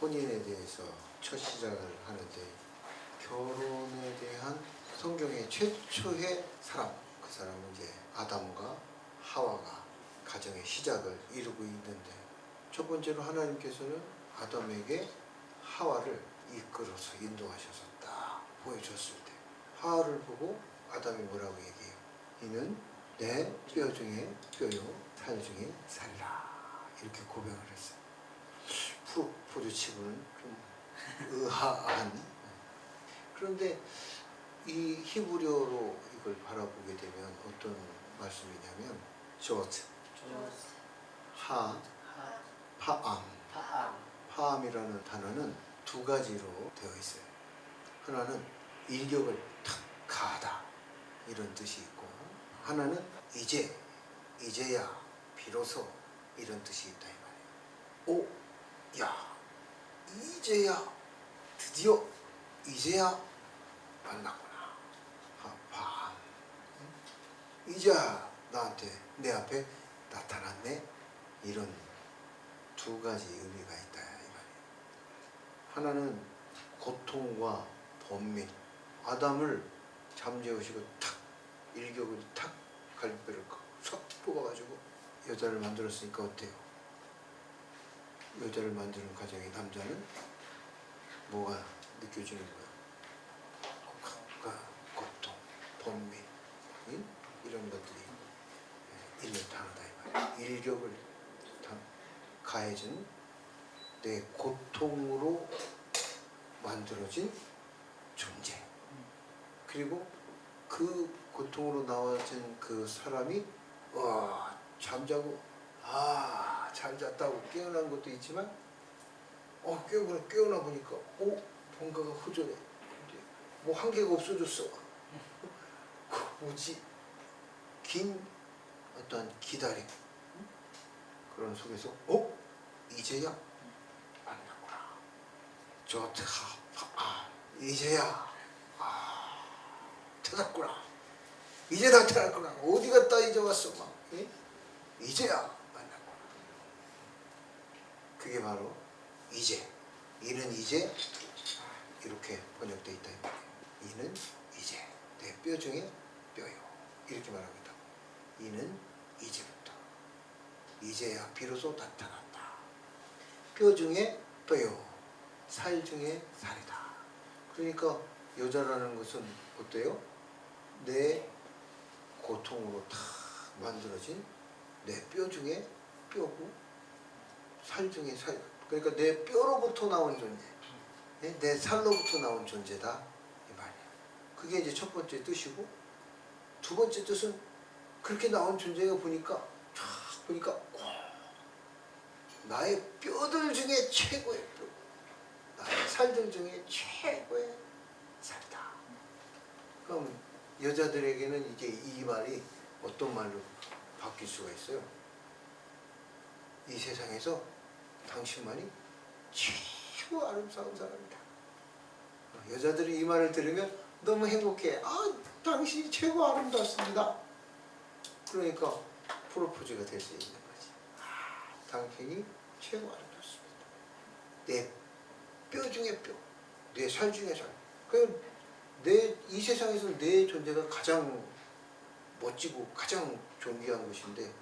혼인에 대해서 첫 시작을 하는데 결혼에 대한 성경의 최초의 사람, 그 사람은 이제 아담과 하와가 가정의 시작을 이루고 있는데 첫 번째로 하나님께서는 아담에게 하와를 이끌어서 인도하셔서 딱 보여줬을 때 하와를 보고 아담이 뭐라고 얘기해요? 이는 내 뼈 중에 뼈요 살 중에 살이라 이렇게 고백을 했어요. 프로포즈치고는 좀 의아한. 그런데 이 히브리어로 이걸 바라보게 되면 어떤 말씀이냐면 조트, 파암이라는 단어는 두 가지로 되어 있어요. 하나는 일격을 탁 가하다 이런 뜻이 있고, 하나는 이제야 비로소 이런 뜻이 있다 이 말이에요. 오, 야, 이제야 드디어 이제야 만났구나. 파암. 이제야 나한테 내 앞에 나타났네. 이런 두 가지 의미가 있다 이 말이에요. 하나는 고통과 번민. 아담을 잠재우시고 탁 일격을 탁 갈비뼈를 쏙 뽑아가지고 여자를 만들었으니까 어때요? 여자를 만드는 과정에 남자는 뭐가 느껴지는 거야? 고통, 번민, 이런 것들이 있는 단어다 이 말이에요. 일격을 가해진 내 고통으로 만들어진 존재. 그리고 그 고통으로 나와진 그 사람이 잠자고 잘 잤다고 깨어난 것도 있지만 깨어나 보니까 뭔가가 허전해. 뭐 한 개가 없어졌어. 뭐지? 긴 어떤 기다림. 그런 속에서 이제야 만났구나. 이제야 찾았구나. 이제 나타났구나. 어디 갔다 이제 왔어 막. 이제야 만났구나. 그게 바로 이는 이제 이렇게 번역되어 있다. 이는 이제 내 뼈 중에 뼈요. 이렇게 말합니다. 이는 이제부터 이제야 비로소 나타났다. 뼈 중에 뼈요. 살 중에 살이다. 그러니까 여자라는 것은 어때요? 내 고통으로 다 만들어진 내 뼈 중에 뼈고 살 중에 살. 그러니까 내 뼈로부터 나온 존재, 내 살로부터 나온 존재다 이 말이야. 그게 이제 첫 번째 뜻이고, 두 번째 뜻은 그렇게 나온 존재가 보니까 나의 뼈들 중에 최고의 뼈, 나의 살들 중에 최고의 살이다. 그럼 여자들에게는 이제 이 말이 어떤 말로 바뀔 수가 있어요? 이 세상에서 당신만이 최고 아름다운 사람이다. 여자들이 이 말을 들으면 너무 행복해. 당신이 최고 아름답습니다. 그러니까 프로포즈가 될 수 있는 거지. 당신이 최고 아름답습니다. 내 뼈 중에 뼈, 내 살 중에 살. 이 세상에서 내 존재가 가장 멋지고 가장 존귀한 것인데,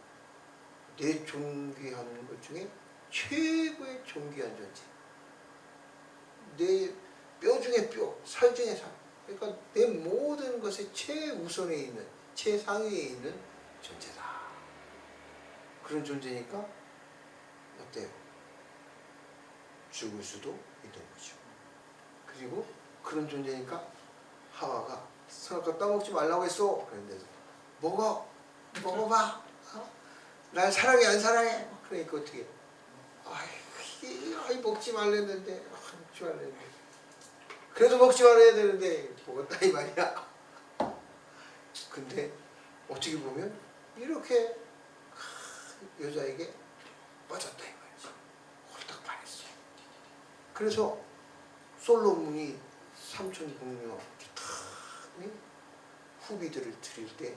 내 존귀한 것 중에 최고의 존귀한 존재. 내 뼈 중에 뼈, 살 중에 살. 그러니까 내 모든 것의 최우선에 있는, 최상위에 있는 존재다. 그런 존재니까 어때요? 죽을 수도 있는 거죠. 그리고 그런 존재니까 하와가 선악과 따먹지 말라고 했어. 그런데도 먹어봐. 날 사랑해 안 사랑해? 그러니까 어떻게? 먹지 말랬는데, 그래도 먹지 말아야 되는데 먹었다 이 말이야. 근데 어떻게 보면 이렇게 여자에게 빠졌다 이 말이지. 홀딱 반했어. 그래서 솔로몬이 삼천궁녀 후비들을 드릴 때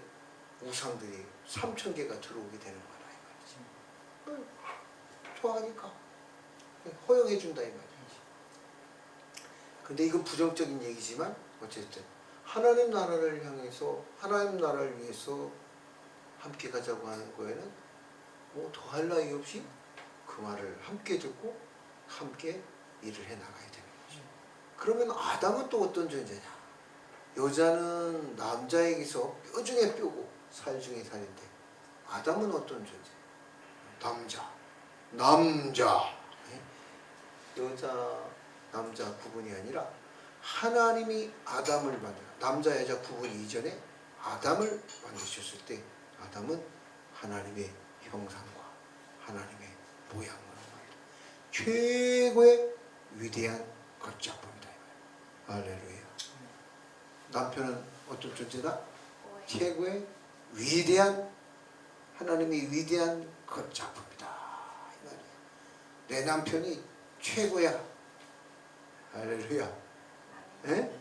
우상들이 3,000개가 들어오게 되는 거다 이 말이지. 좋아하니까 허용해 준다 이 말이지. 근데 이건 부정적인 얘기지만 어쨌든 하나님 나라를 향해서 하나님 나라를 위해서 함께 가자고 하는 거에는 뭐 더할 나위 없이 그 말을 함께 듣고 함께 일을 해 나가야 되는 거죠. 그러면 아담은 또 어떤 존재냐? 여자는 남자에게서 뼈 중에 뼈고 살 중에 살인데 아담은 어떤 존재? 남자. 여자 남자 구분이 아니라 하나님이 아담을 만들어 남자 여자 구분 이전에 아담을 만드셨을 때 아담은 하나님의 형상과 하나님의 모양으로 만든 최고의 위대한 걸작품이다. 할렐루야. 남편은 어떤 존재다? 최고의 위대한 하나님의 위대한 걸작품이다. 이 말이야. 내 남편이 최고야. 할렐루야. 예?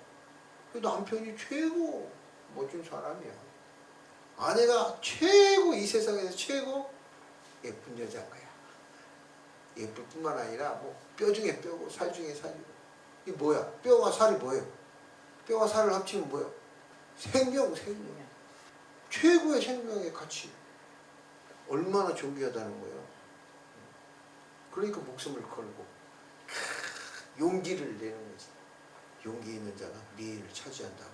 그 남편이 최고 멋진 사람이야. 아내가 최고 이 세상에서 최고 예쁜 여자인 거야. 예쁠 뿐만 아니라 뭐 뼈 중에 뼈고 살 중에 살이고. 이게 뭐야? 뼈와 살이 뭐예요? 뼈와 살을 합치면 뭐예요? 생명. 최고의 생명의 가치. 얼마나 존귀하다는 거예요. 그러니까 목숨을 걸고 용기를 내는 거지. 용기 있는 자가 미인을 차지한다고.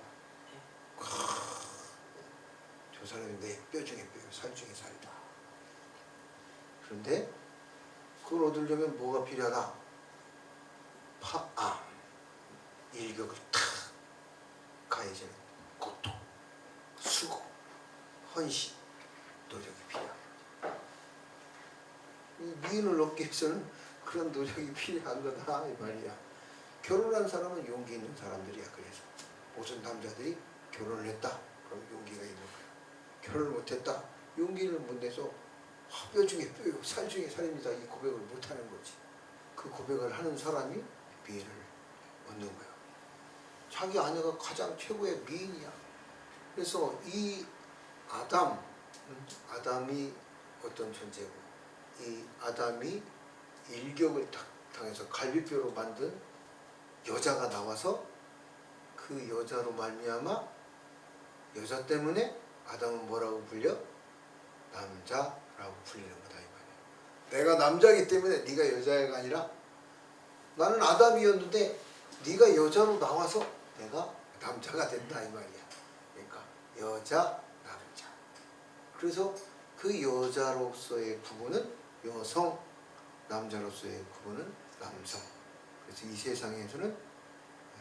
저 사람이 내 뼈 중에 뼈, 살 중에 살이다. 그런데 그걸 얻으려면 뭐가 필요하다? 일격을 탁 가해지는 고통, 수고, 헌신, 노력이 필요합니다. 이 미인을 얻기 위해서는 그런 노력이 필요한 거다 이 말이야. 결혼한 사람은 용기 있는 사람들이야. 그래서 모든 남자들이 결혼을 했다. 그럼 용기가 있는 거야. 결혼을 못했다. 용기를 못 내서 뼈 중에 뼈요, 살 중에 살입니다. 이 고백을 못하는 거지. 그 고백을 하는 사람이 미인을 얻는 거야. 자기 아내가 가장 최고의 미인이야. 그래서 이 아담이 어떤 존재고, 이 아담이 일격을 당해서 갈비뼈로 만든 여자가 나와서 그 여자로 말미암아 여자 때문에 아담은 뭐라고 불려? 남자라고 불리는 거다 이 말이야. 내가 남자이기 때문에 네가 여자가 아니라 나는 아담이었는데 네가 여자로 나와서 내가 남자가 된다 이 말이야. 그러니까 여자, 남자. 그래서 그 여자로서의 구분은 여성, 남자로서의 구분은 남성. 그래서 이 세상에서는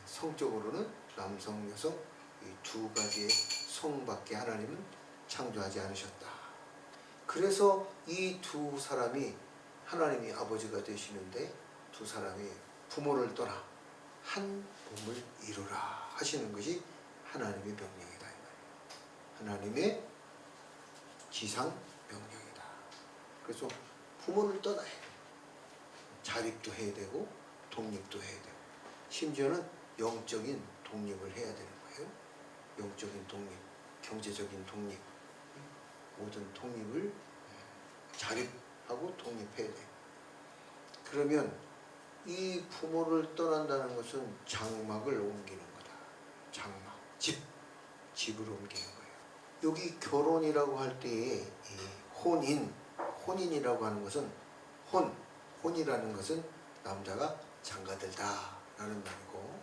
성적으로는 남성, 여성 이 두 가지의 성밖에 하나님은 창조하지 않으셨다. 그래서 이 두 사람이 하나님이 아버지가 되시는데 두 사람이 부모를 떠나 한 몸을 이루라 하시는 것이 하나님의 명령이다. 하나님의 지상 명령이다. 그래서 부모를 떠나야 돼. 자립도 해야 되고 독립도 해야 되고 심지어는 영적인 독립을 해야 되는 거예요. 영적인 독립, 경제적인 독립, 모든 독립을 자립하고 독립해야 돼. 그러면 이 부모를 떠난다는 것은 장막을 옮기는 거다. 장막, 집을 옮기는 거예요. 여기 결혼이라고 할 때에 혼인이라고 하는 것은 혼이라는 것은 남자가 장가들다라는 말이고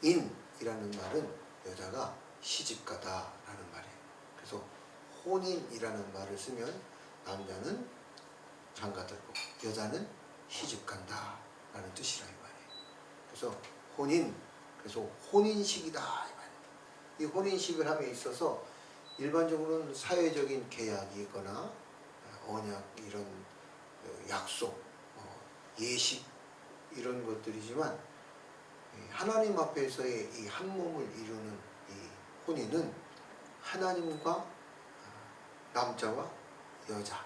인이라는 말은 여자가 시집가다라는 말이에요. 그래서 혼인이라는 말을 쓰면 남자는 장가들고 여자는 시집간다라는 뜻이라 이 말이에요. 그래서 그래서 혼인식이다 이 말이에요. 이 혼인식을 함에 있어서 일반적으로는 사회적인 계약이거나 언약 이런 약속, 예식 이런 것들이지만 하나님 앞에서의 이 한 몸을 이루는 이 혼인은 하나님과 남자와 여자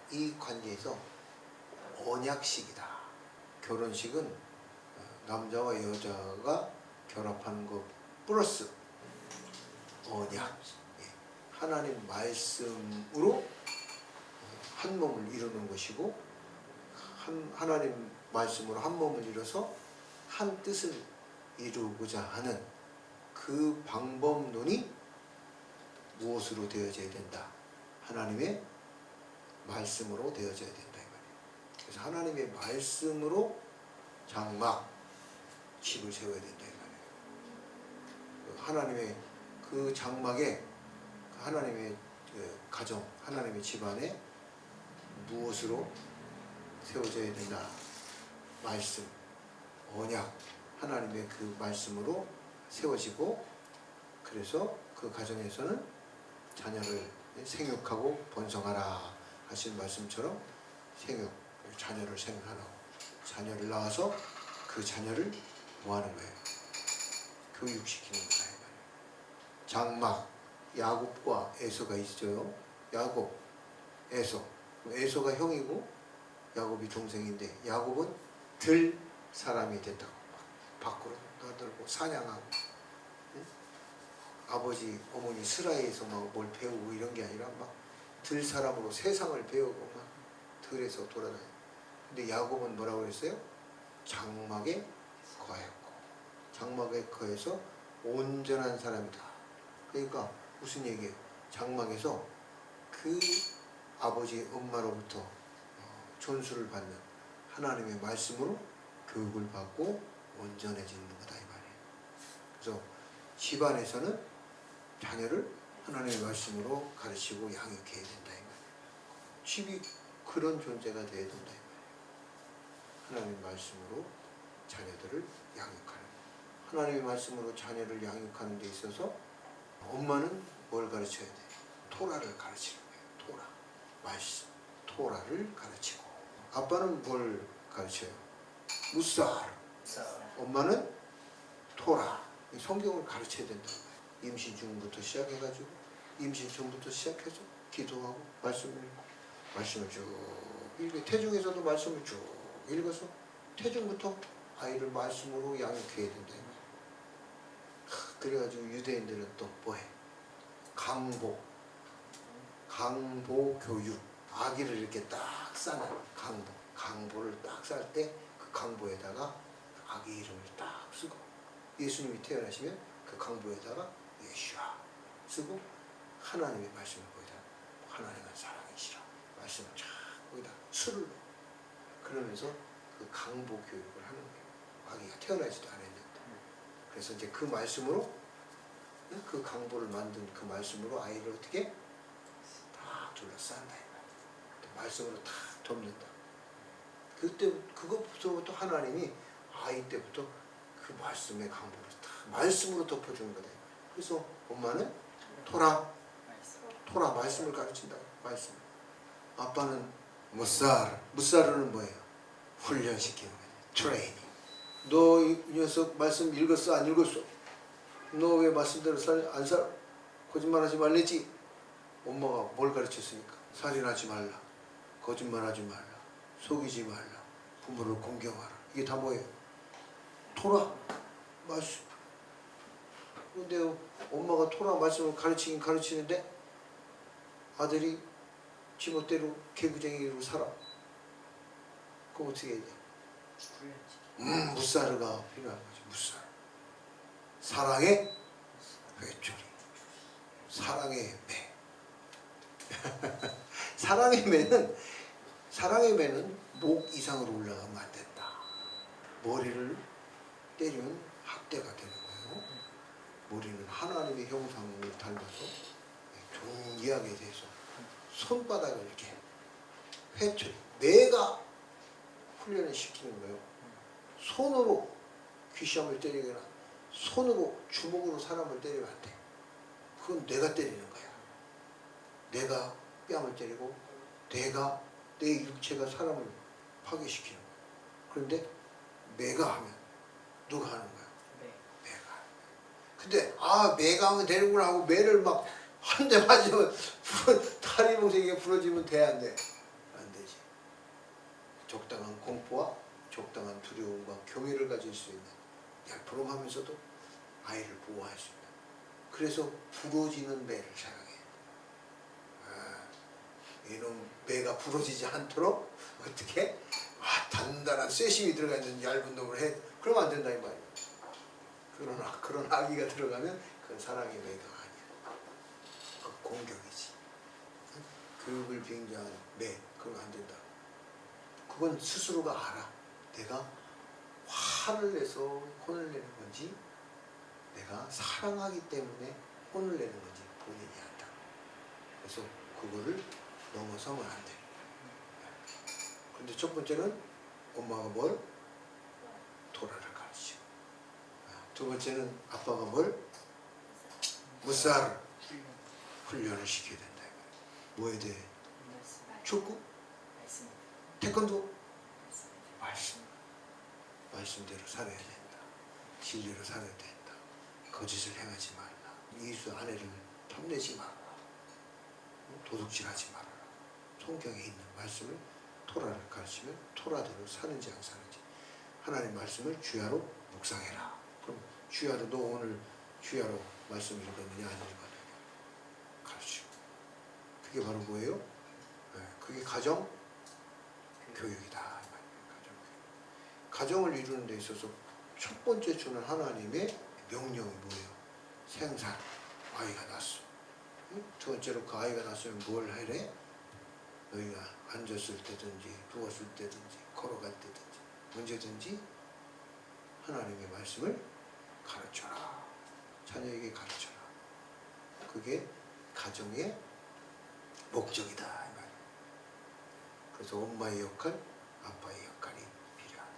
이 관계에서 언약식이다. 결혼식은 남자와 여자가 결합하는 것 플러스 언약, 하나님 말씀으로 한 몸을 이루는 것이고 하나님 말씀으로 한 몸을 이뤄서 한 뜻을 이루고자 하는 그 방법론이 무엇으로 되어져야 된다? 하나님의 말씀으로 되어져야 된다 이 말이에요. 그래서 하나님의 말씀으로 장막 집을 세워야 된다 이 말이에요. 하나님의 그 장막에 하나님의 그 가정, 하나님의 집안에 무엇으로 세워져야 된다? 말씀, 언약, 하나님의 그 말씀으로 세워지고, 그래서 그 가정에서는 자녀를 생육하고 번성하라 하신 말씀처럼 생육, 자녀를 생산하고 자녀를 낳아서 그 자녀를 뭐 하는 거예요? 교육시키는 거다 이 말이에요. 장막, 야곱과 에서가 있어요. 야곱, 에서. 에서가 형이고 야곱이 동생인데, 야곱은 들 사람이 됐다고. 밖으로 나들고 사냥하고, 응? 아버지 어머니 스라에서 막 뭘 배우고 이런 게 아니라 막 들 사람으로 세상을 배우고 막 들에서 돌아다녀. 근데 야곱은 뭐라고 그랬어요? 장막에 거했고, 장막에 거해서 온전한 사람이다. 그러니까 무슨 얘기예요? 장막에서 그 아버지 엄마로부터 존수를 받는 하나님의 말씀으로 교육을 받고 온전해지는 거다 이 말이에요. 그래서 집안에서는 자녀를 하나님의 말씀으로 가르치고 양육해야 된다 이 말이에요. 집이 그런 존재가 되어야 된다 이 말이에요. 하나님의 말씀으로 자녀들을 양육하는, 하나님의 말씀으로 자녀를 양육하는 데 있어서 엄마는 뭘 가르쳐야 돼? 토라를 가르치는 거예요. 토라, 말씀, 토라를 가르치고, 아빠는 뭘 가르쳐요? 무사르. 엄마는 토라, 성경을 가르쳐야 된다는 거예요. 임신 중부터 시작해가지고, 임신 전부터 시작해서 기도하고 말씀을 읽고, 말씀을 쭉 읽고, 태중에서도 말씀을 쭉 읽어서 태중부터 아이를 말씀으로 양육해야 된다. 그래가지고 유대인들은 또 뭐해? 강보 교육. 아기를 이렇게 딱 싸는 강보. 강보를 딱 쌀 때 그 강보에다가 아기 이름을 딱 쓰고, 예수님이 태어나시면 그 강보에다가 예수아 쓰고, 하나님의 말씀을 거기다, 하나님은 사랑이시라 말씀을 쫙 거기다 수를 넣어. 그러면서 그 강보 교육을 하는 거예요. 아기가 태어나지도 않았는데. 그래서 이제 그 말씀으로, 그 강보를 만든 그 말씀으로 아이를 어떻게 다 둘러싼다 이 말이에요. 말씀으로 다 덮는다. 그때 그것부터 하나님이 아이 때부터 그 말씀의 강보를 다 말씀으로 덮어주는 거다. 그래서 엄마는 토라 말씀을 가르친다. 말씀. 아빠는 무사르는 뭐예요? 훈련시키는 거예요. 트레이닝. 너 이 녀석 말씀 읽었어? 안 읽었어? 너 왜 말씀대로 안 살아? 거짓말하지 말랬지? 엄마가 뭘 가르쳤습니까? 살인하지 말라, 거짓말하지 말라, 속이지 말라, 부모를 공경하라. 이게 다 뭐예요? 토라 말씀. 근데 엄마가 토라 말씀을 가르치긴 가르치는데 아들이 지멋대로 개구쟁이로 살아. 그럼 어떻게 해야 돼? 무사르가 필요한 거지. 무사르. 사랑의 회초리, 사랑의 매. 사랑의 매는 목 이상으로 올라가면 안 된다. 머리를 때리면 학대가 되는 거예요. 머리는 하나님의 형상을 닮아서 좋은 이야기에 대해서 손바닥을 이렇게 회초리, 매가 훈련을 시키는 거예요. 손으로 귀시함을 때리거나 손으로 주먹으로 사람을 때리면 안 돼. 그건 내가 때리는 거야. 내가 뺨을 때리고 내가 내 육체가 사람을 파괴시키는 거야. 그런데 매가 하면 누가 하는 거야? 매가. 근데 매가 하면 되는구나 하고 매를 막 한 대 맞으면 다리 봉쇄기가 부러지면 돼, 안 돼? 안 되지. 적당한 공포와 적당한 두려움과 경외를 가질 수 있는, 얄푸름하면서도 아이를 보호할 수 있는, 그래서 부러지는 매를 사용해. 이놈 매가 부러지지 않도록 어떻게 단단한 쇠심이 들어가 있는 얇은 놈을 해. 그러면 안 된다 이 말이야. 그런 악의가 들어가면 그건 사랑의 매가 아니야. 그 공격이지. 교육을 빙자한 매, 그건 안 된다. 그건 스스로가 알아. 내가 화를 내서 혼을 내는 건지 내가 사랑하기 때문에 혼을 내는 건지 본인이 안다. 그래서 그거를 넘어서면 안 돼. 근데 첫 번째는 엄마가 뭘? 토라를 가르치고, 두 번째는 아빠가 뭘? 무사를 훈련을 시켜야 된다. 뭐에 대해? 축구? 태권도? 말씀대로 살아야 된다. 진리로 살아야 된다. 거짓을 행하지 말라. 이웃 아내를 탐내지 말라. 도둑질하지 말아라. 성경에 있는 말씀을 토라를 가르치면 토라대로 사는지 안 사는지, 하나님 말씀을 주야로 묵상해라. 그럼 주야로, 너 오늘 주야로 말씀 읽었느냐 안 읽었느냐 가르치고, 그게 바로 뭐예요? 그게 가정 교육이다. 가정을 이루는 데 있어서 첫 번째 주는 하나님의 명령이 뭐예요? 생산. 아이가 낳았어. 두 번째로 그 아이가 낳았으면 뭘 하래? 너희가 앉았을 때든지 누웠을 때든지 걸어갈 때든지 언제든지 하나님의 말씀을 가르쳐라. 자녀에게 가르쳐라. 그게 가정의 목적이다 이 말이에요. 그래서 엄마의 역할, 아빠의 역할이 필요하다.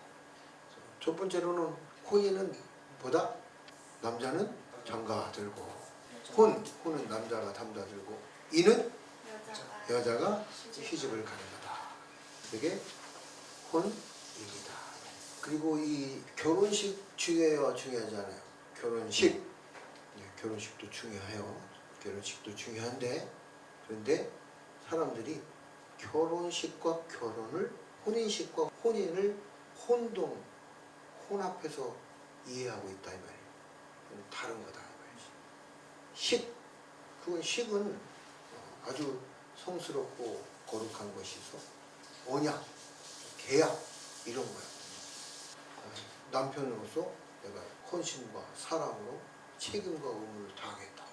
첫 번째로는 혼인은 뭐다? 남자는 장가 들고, 혼은 남자가 담다 들고, 이는 여자가 시집을 가는 거다. 그게 혼입니다. 그리고 이 결혼식 중요하잖아요. 결혼식도 중요해요. 결혼식도 중요한데, 그런데 사람들이 결혼식과 결혼을, 혼인식과 혼인을 혼합해서 이해하고 있다 이 말이에요. 다른 거다 이 말이지. 그건 식은 아주 성스럽고 거룩한 것이서 언약, 계약 이런 거야. 남편으로서 내가 헌신과 사랑으로 책임과 의무를 다하겠다.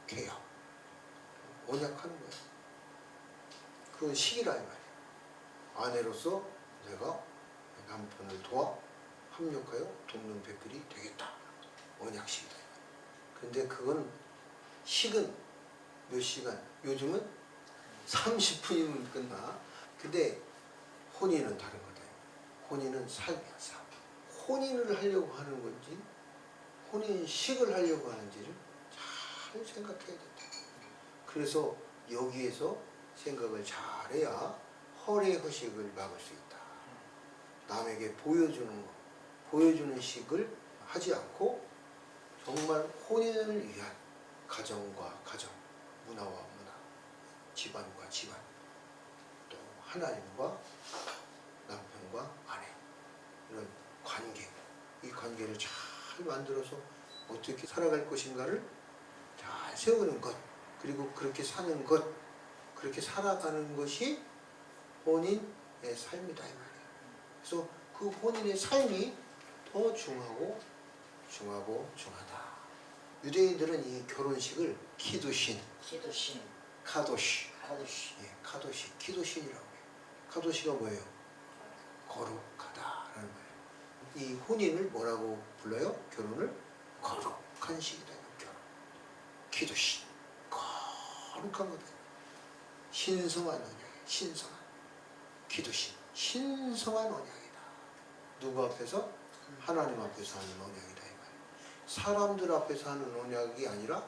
계약, 언약하는 거야. 그건 식이라 이 말이야. 아내로서 내가 남편을 도와 합력하여 돕는 배필이 되겠다. 언약식이다. 그런데 그건 식은 몇 시간? 요즘은 30분이면 끝나. 근데 혼인은 다른 거다. 혼인은 삶이야, 삶. 혼인을 하려고 하는 건지 혼인식을 하려고 하는지를 잘 생각해야 된다. 그래서 여기에서 생각을 잘해야 허례허식을 막을 수 있다. 남에게 보여주는 식을 하지 않고 정말 혼인을 위한 가정과 가정, 문화와 문화, 집안과 집안, 또 하나님과 남편과 아내, 이런 관계, 이 관계를 잘 만들어서 어떻게 살아갈 것인가를 잘 세우는 것, 그리고 그렇게 사는 것, 그렇게 살아가는 것이 혼인의 삶이다 이 말이에요. 그래서 그 혼인의 삶이 더 중하다. 유대인들은 이 결혼식을 키두신, 카도시, 키두신이라고 해요. 카도시가 뭐예요? 거룩하다라는 거예요. 이 혼인을 뭐라고 불러요? 결혼을 거룩한 식이다. 결혼, 키두신, 거룩한 거다. 신성한 언약이에요. 신성한 키두신, 신성한 언약이다. 누구 앞에서? 하나님 앞에서 하는 언약이다 이 말이에요. 사람들 앞에서 하는 언약이 아니라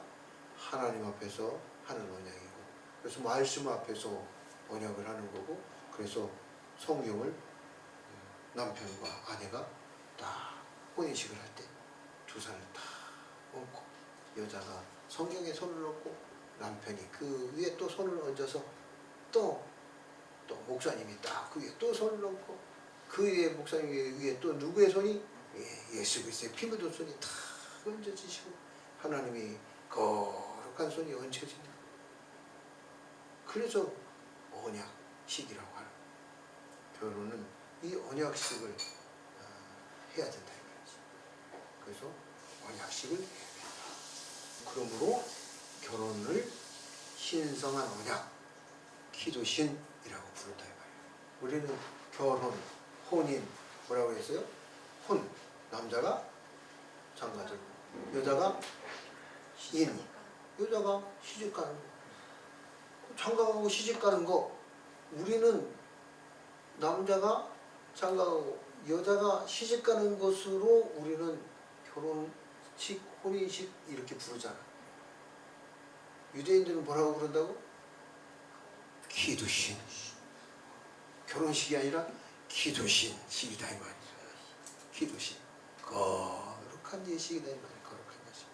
하나님 앞에서 하는 언약이고, 그래서 말씀 앞에서 언약을 하는 거고, 그래서 성경을 남편과 아내가 딱 혼인식을 할 때 두 살을 딱 얹고, 여자가 성경에 손을 얹고 남편이 그 위에 또 손을 얹어서 또 목사님이 딱 그 위에 또 손을 얹고, 그 위에 목사님 위에 또 누구의 손이? 예수 그리스도의 피 묻은 손이 탁 얹어지시고 하나님이 거룩한 손이 얹혀진다. 그래서 언약식이라고 하는, 결혼은 이 언약식을 해야 된다 이 말이지. 그래서 언약식을 해야 된다. 그러므로 결혼을 신성한 언약, 기도신이라고 부른다 이 말이에요. 우리는 결혼, 혼인 뭐라고 했어요? 혼, 남자가 장가 들고 여자가 인, 여자가 시집 가는 거. 장가 가고 시집 가는 거, 우리는 남자가 장가 가고 여자가 시집 가는 것으로 우리는 결혼식, 혼인식 이렇게 부르잖아. 유대인들은 뭐라고 부른다고? 기도신. 결혼식이 아니라 기도신식이다 이 말이야. 기도신. 거룩한 예식이다 이 말이야. 거룩한 예식.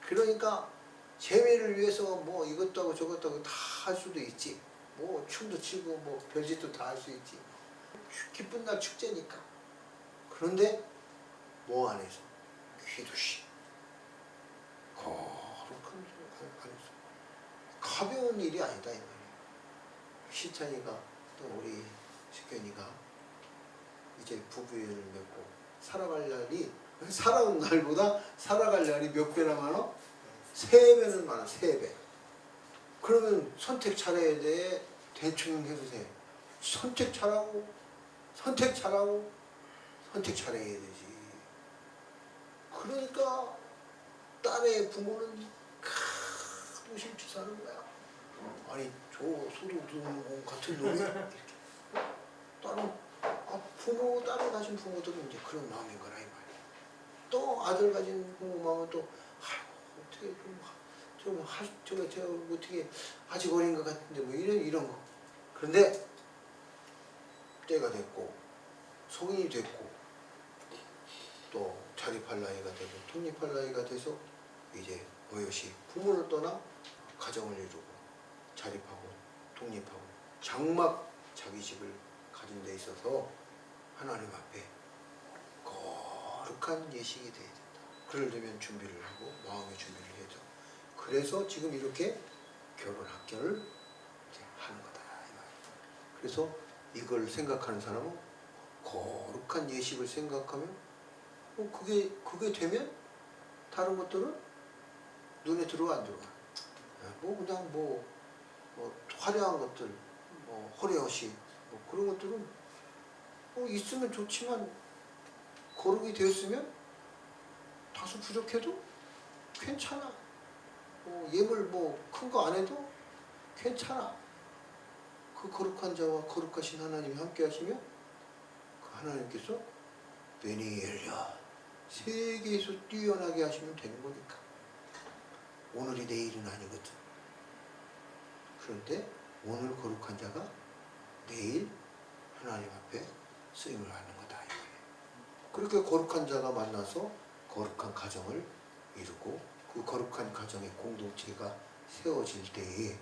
그러니까 재미를 위해서 뭐 이것도 하고 저것도 하고 다 할 수도 있지. 뭐 춤도 추고 뭐 별짓도 다 할 수 있지. 기쁜 날 축제니까. 그런데 뭐 안에서? 기도신. 거룩한 안에서. 가벼운 일이 아니다 이 말이야. 시찬이가 또 우리 식견이가 이제 부부연을 맺고 살아갈 날이, 살아온 날보다 살아갈 날이 몇 배나 많아? 3배는 많아. 3배. 그러면 선택 잘해야 돼? 대충 해도 돼? 선택 잘하고 선택 잘하고 선택 잘해야 되지. 그러니까 딸의 부모는 하도 싫지 사는 거야. 아니 저 소도둑 같은 놈이 이렇게. 딸은 부모, 딸을 가진 부모들은 이제 그런 마음인 거라 이 말이야. 또 아들 가진 부모 마음은 또 아이고 어떻게 저거 어떻게 아직 어린 것 같은데 뭐 이런 거. 그런데 때가 됐고 성인이 됐고 또 자립할 나이가 되고 독립할 나이가 돼서 이제 어여시 부모를 떠나 가정을 이루고 자립하고 독립하고 장막 자기 집을 가진 데 있어서 하나님 앞에 거룩한 예식이 돼야 된다. 그러려면 준비를 하고 마음의 준비를 해야죠. 그래서 지금 이렇게 결혼 학교를 이제 하는 거다 이 말이에요. 그래서 이걸 생각하는 사람은 거룩한 예식을 생각하면 그게 되면 다른 것들은 눈에 들어와 안 들어와. 뭐 그냥 뭐 화려한 것들, 뭐 허례허식 뭐 그런 것들은 있으면 좋지만 거룩이 되었으면 다소 부족해도 괜찮아. 예물 큰 거 안 해도 괜찮아. 그 거룩한 자와 거룩하신 하나님이 함께 하시면 그 하나님께서 변이 열려 세계에서 뛰어나게 하시면 되는 거니까. 오늘이 내일은 아니거든. 그런데 오늘 거룩한 자가 내일 하나님 앞에 쓰임을 하는 거다 이 말이에요. 그렇게 거룩한 자가 만나서 거룩한 가정을 이루고 그 거룩한 가정의 공동체가 세워질 때에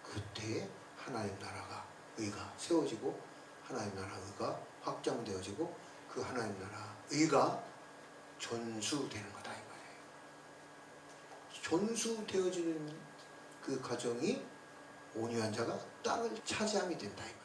그때에 하나님 나라가 의가 세워지고 하나님 나라 의가 확장되어지고 그 하나님 나라 의가 전수되는 거다 이 말이에요. 전수되어지는 그 가정이 온유한 자가 땅을 차지함이 된다 이 말이에요.